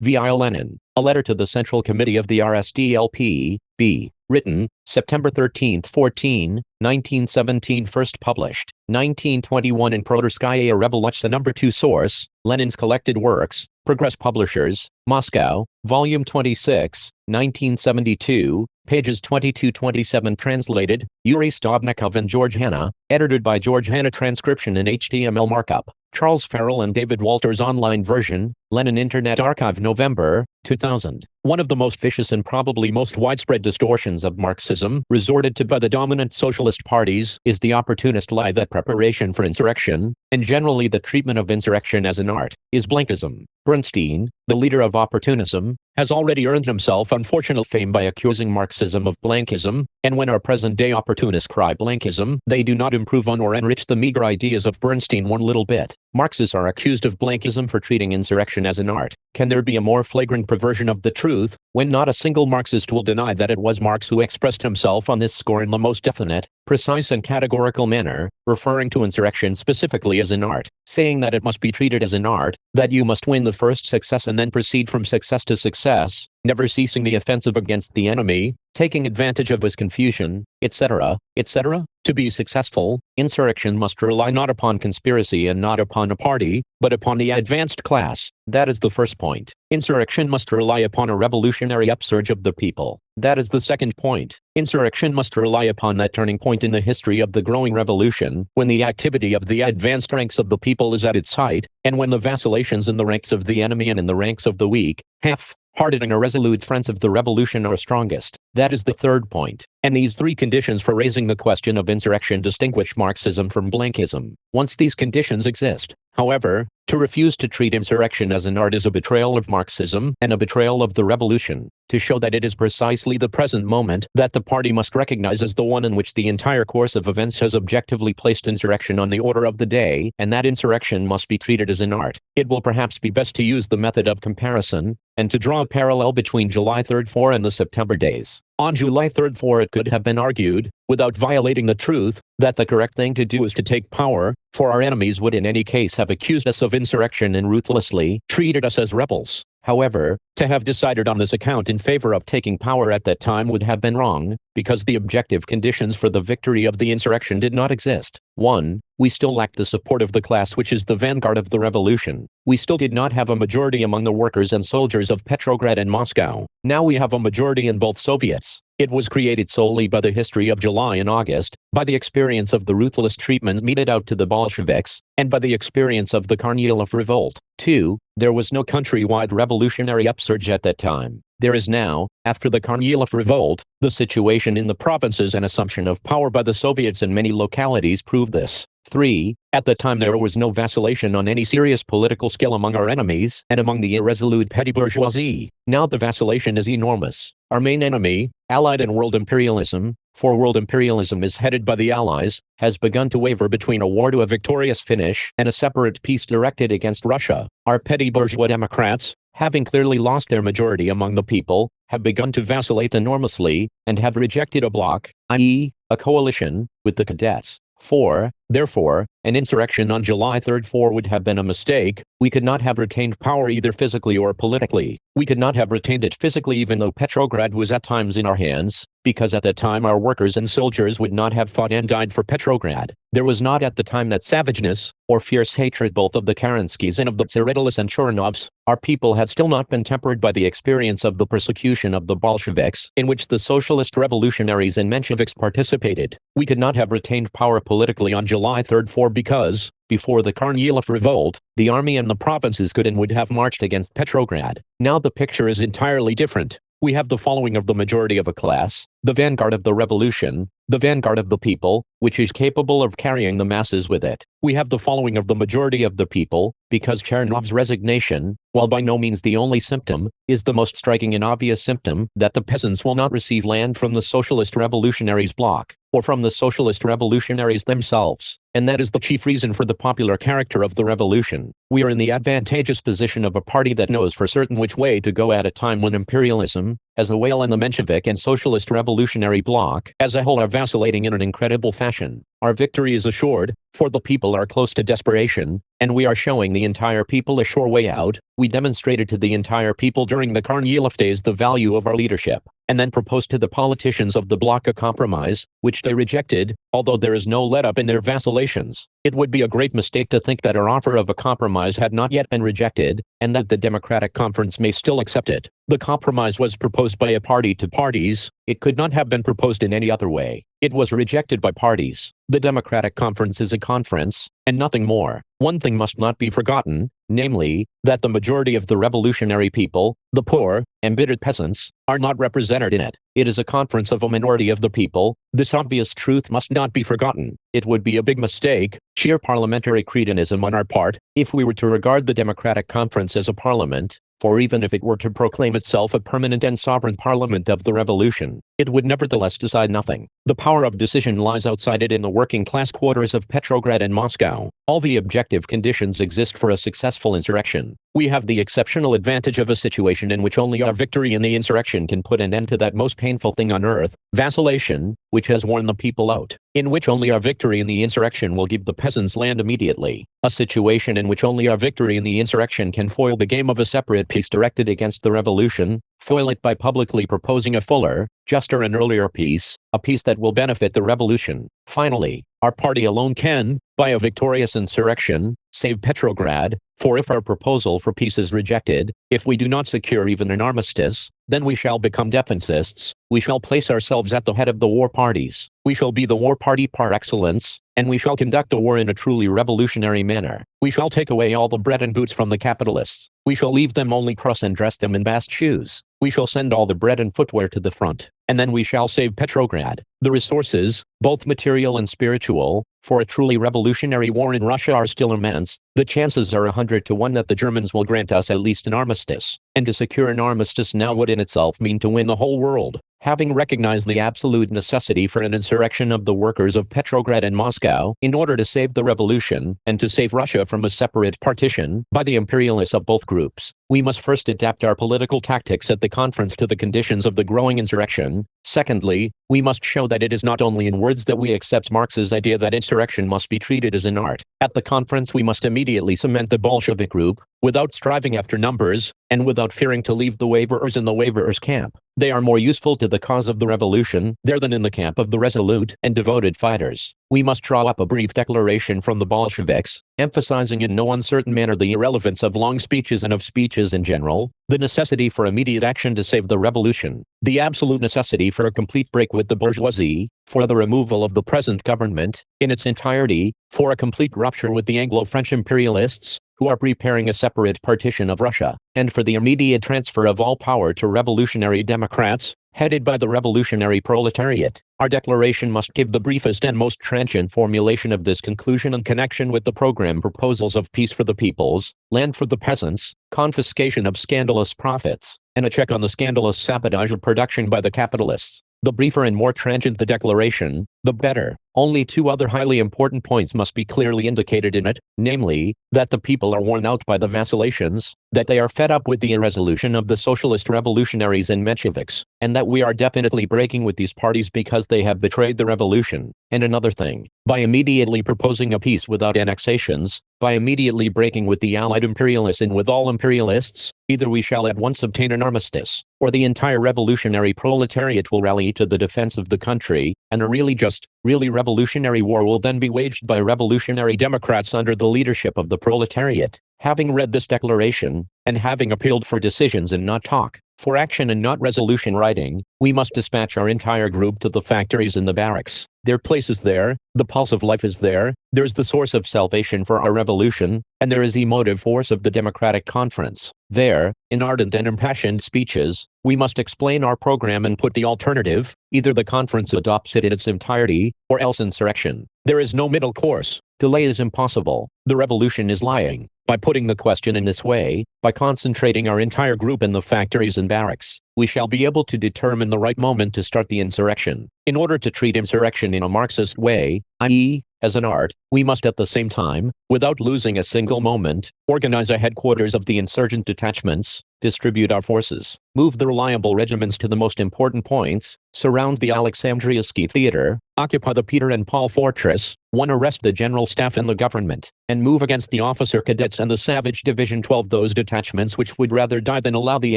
via Lenin, a letter to the Central Committee of the RSDLP, b. Written, September 13, 1917. First published, 1921 in Proterskaya Revolution No. 2. Source, Lenin's Collected Works, Progress Publishers, Moscow, Volume 26, 1972, pages 22-27. Translated, Yuri Stobnikov and George Hanna, edited by George Hanna. Transcription in HTML markup, Charles Farrell and David Walters. Online version, Lenin Internet Archive. November, 2000. One of the most vicious and probably most widespread distortions of Marxism, resorted to by the dominant socialist parties, is the opportunist lie that preparation for insurrection, and generally the treatment of insurrection as an art, is blankism. Bernstein, the leader of opportunism, has already earned himself unfortunate fame by accusing Marxism of blankism, and when our present-day opportunists cry blankism, they do not improve on or enrich the meager ideas of Bernstein one little bit. Marxists are accused of blankism for treating insurrection as an art. Can there be a more flagrant perversion of the truth, when not a single Marxist will deny that it was Marx who expressed himself on this score in the most definite, precise and categorical manner, referring to insurrection specifically as an art, saying that it must be treated as an art, that you must win the first success and then proceed from success to success, never ceasing the offensive against the enemy, taking advantage of his confusion, etc., etc. To be successful, insurrection must rely not upon conspiracy and not upon a party, but upon the advanced class. That is the first point. Insurrection must rely upon a revolutionary upsurge of the people. That is the second point. Insurrection must rely upon that turning point in the history of the growing revolution, when the activity of the advanced ranks of the people is at its height, and when the vacillations in the ranks of the enemy and in the ranks of the weak, half-hearted and irresolute friends of the revolution are strongest. That is the third point. And these three conditions for raising the question of insurrection distinguish Marxism from blankism. Once these conditions exist, however, to refuse to treat insurrection as an art is a betrayal of Marxism and a betrayal of the revolution. To show that it is precisely the present moment that the party must recognize as the one in which the entire course of events has objectively placed insurrection on the order of the day, and that insurrection must be treated as an art, it will perhaps be best to use the method of comparison, and to draw a parallel between July 3-4 and the September days. On July 3-4 it could have been argued, without violating the truth, that the correct thing to do is to take power, for our enemies would in any case have accused us of insurrection and ruthlessly treated us as rebels. However, to have decided on this account in favor of taking power at that time would have been wrong, because the objective conditions for the victory of the insurrection did not exist. 1. We still lacked the support of the class which is the vanguard of the revolution. We still did not have a majority among the workers and soldiers of Petrograd and Moscow. Now we have a majority in both Soviets. It was created solely by the history of July and August, by the experience of the ruthless treatment meted out to the Bolsheviks, and by the experience of the Kornilov revolt. 2. There was no countrywide revolutionary upsurge at that time. There is now, after the Kornilov revolt, the situation in the provinces and assumption of power by the Soviets in many localities prove this. 3. At the time there was no vacillation on any serious political scale among our enemies and among the irresolute petty bourgeoisie. Now the vacillation is enormous. Our main enemy, Allied and world imperialism, for world imperialism is headed by the Allies, has begun to waver between a war to a victorious finish and a separate peace directed against Russia. Our petty bourgeois Democrats, having clearly lost their majority among the people, have begun to vacillate enormously, and have rejected a bloc, i.e., a coalition, with the cadets. 4. Therefore, an insurrection on July 3-4 would have been a mistake. We could not have retained power either physically or politically. We could not have retained it physically even though Petrograd was at times in our hands, because at that time our workers and soldiers would not have fought and died for Petrograd. There was not at the time that savageness, or fierce hatred both of the Kerenskys and of the Tsaretulis and Churanovs. Our people had still not been tempered by the experience of the persecution of the Bolsheviks, in which the socialist revolutionaries and Mensheviks participated. We could not have retained power politically on July 3-4 because, before the Kornilov revolt, the army and the provinces could and would have marched against Petrograd. Now the picture is entirely different. We have the following of the majority of a class, the vanguard of the revolution, the vanguard of the people, which is capable of carrying the masses with it. We have the following of the majority of the people, because Chernov's resignation, while by no means the only symptom, is the most striking and obvious symptom that the peasants will not receive land from the socialist revolutionaries bloc, or from the socialist revolutionaries themselves, and that is the chief reason for the popular character of the revolution. We are in the advantageous position of a party that knows for certain which way to go at a time when imperialism, as the whale and the Menshevik and Socialist Revolutionary Bloc as a whole are vacillating in an incredible fashion. Our victory is assured, for the people are close to desperation, and we are showing the entire people a sure way out. We demonstrated to the entire people during the Kornilov days the value of our leadership, and then proposed to the politicians of the bloc a compromise, which they rejected, although there is no let-up in their vacillations. It would be a great mistake to think that our offer of a compromise had not yet been rejected, and that the Democratic Conference may still accept it. The compromise was proposed by a party to parties. It could not have been proposed in any other way. It was rejected by parties. The Democratic Conference is a conference, and nothing more. One thing must not be forgotten, namely, that the majority of the revolutionary people, the poor, embittered peasants, are not represented in it. It is a conference of a minority of the people. This obvious truth must not be forgotten. It would be a big mistake, sheer parliamentary cretinism on our part, if we were to regard the Democratic Conference as a parliament. For even if it were to proclaim itself a permanent and sovereign parliament of the revolution, it would nevertheless decide nothing. The power of decision lies outside it in the working class quarters of Petrograd and Moscow. All the objective conditions exist for a successful insurrection. We have the exceptional advantage of a situation in which only our victory in the insurrection can put an end to that most painful thing on earth, vacillation, which has worn the people out. In which only our victory in the insurrection will give the peasants land immediately. A situation in which only our victory in the insurrection can foil the game of a separate peace directed against the revolution, foil it by publicly proposing a fuller, juster and earlier peace, a peace that will benefit the revolution. Finally, our party alone can, by a victorious insurrection, save Petrograd, for if our proposal for peace is rejected, if we do not secure even an armistice, then we shall become defensists, we shall place ourselves at the head of the war parties, we shall be the war party par excellence, and we shall conduct the war in a truly revolutionary manner. We shall take away all the bread and boots from the capitalists. We shall leave them only cross and dress them in bast shoes. We shall send all the bread and footwear to the front, and then we shall save Petrograd. The resources, both material and spiritual, for a truly revolutionary war in Russia are still immense. The chances are 100 to 1 that the Germans will grant us at least an armistice, and to secure an armistice now would in itself mean to win the whole world. Having recognized the absolute necessity for an insurrection of the workers of Petrograd and Moscow in order to save the revolution and to save Russia from a separate partition by the imperialists of both groups, we must first adapt our political tactics at the conference to the conditions of the growing insurrection. Secondly, we must show that it is not only in words that we accept Marx's idea that insurrection must be treated as an art. At the conference we must immediately cement the Bolshevik group, without striving after numbers, and without fearing to leave the waverers in the waverers' camp. They are more useful to the cause of the revolution there than in the camp of the resolute and devoted fighters. We must draw up a brief declaration from the Bolsheviks, emphasizing in no uncertain manner the irrelevance of long speeches and of speeches in general, the necessity for immediate action to save the revolution, the absolute necessity for a complete break with the bourgeoisie, for the removal of the present government, in its entirety, for a complete rupture with the Anglo-French imperialists, who are preparing a separate partition of Russia, and for the immediate transfer of all power to revolutionary democrats, headed by the revolutionary proletariat. Our declaration must give the briefest and most trenchant formulation of this conclusion in connection with the program proposals of peace for the peoples, land for the peasants, confiscation of scandalous profits, and a check on the scandalous sabotage of production by the capitalists. The briefer and more trenchant the declaration, the better. Only two other highly important points must be clearly indicated in it, namely, that the people are worn out by the vacillations, that they are fed up with the irresolution of the socialist revolutionaries and Mensheviks, and that we are definitely breaking with these parties because they have betrayed the revolution. And another thing, by immediately proposing a peace without annexations, by immediately breaking with the Allied imperialists and with all imperialists, either we shall at once obtain an armistice, or the entire revolutionary proletariat will rally to the defense of the country, and a really just, really revolutionary war will then be waged by revolutionary democrats under the leadership of the proletariat. Having read this declaration, and having appealed for decisions and not talk, for action and not resolution writing, we must dispatch our entire group to the factories and the barracks. Their place is there, the pulse of life is there, there's the source of salvation for our revolution, and there is the motive force of the Democratic Conference. There, in ardent and impassioned speeches, we must explain our program and put the alternative, either the conference adopts it in its entirety, or else insurrection. There is no middle course. Delay is impossible. The revolution is lying. By putting the question in this way, by concentrating our entire group in the factories and barracks, we shall be able to determine the right moment to start the insurrection. In order to treat insurrection in a Marxist way, i.e., as an art, we must at the same time, without losing a single moment, organize a headquarters of the insurgent detachments, distribute our forces, move the reliable regiments to the most important points, surround the Alexandrievsky Theater, occupy the Peter and Paul Fortress, arrest the general staff and the government, and move against the officer cadets and the Savage Division 12, those detachments which would rather die than allow the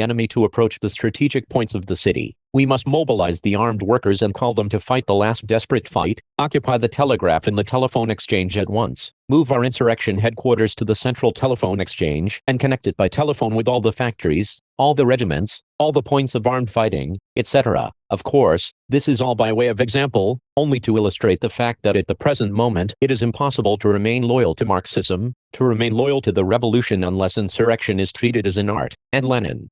enemy to approach the strategic points of the city. We must mobilize the armed workers and call them to fight the last desperate fight, occupy the telegraph and the telephone exchange at once, move our insurrection headquarters to the central telephone exchange and connect it by telephone with all the factories, all the regiments, all the points of armed fighting, etc. Of course, this is all by way of example, only to illustrate the fact that at the present moment it is impossible to remain loyal to Marxism, to remain loyal to the revolution unless insurrection is treated as an art, and Lenin.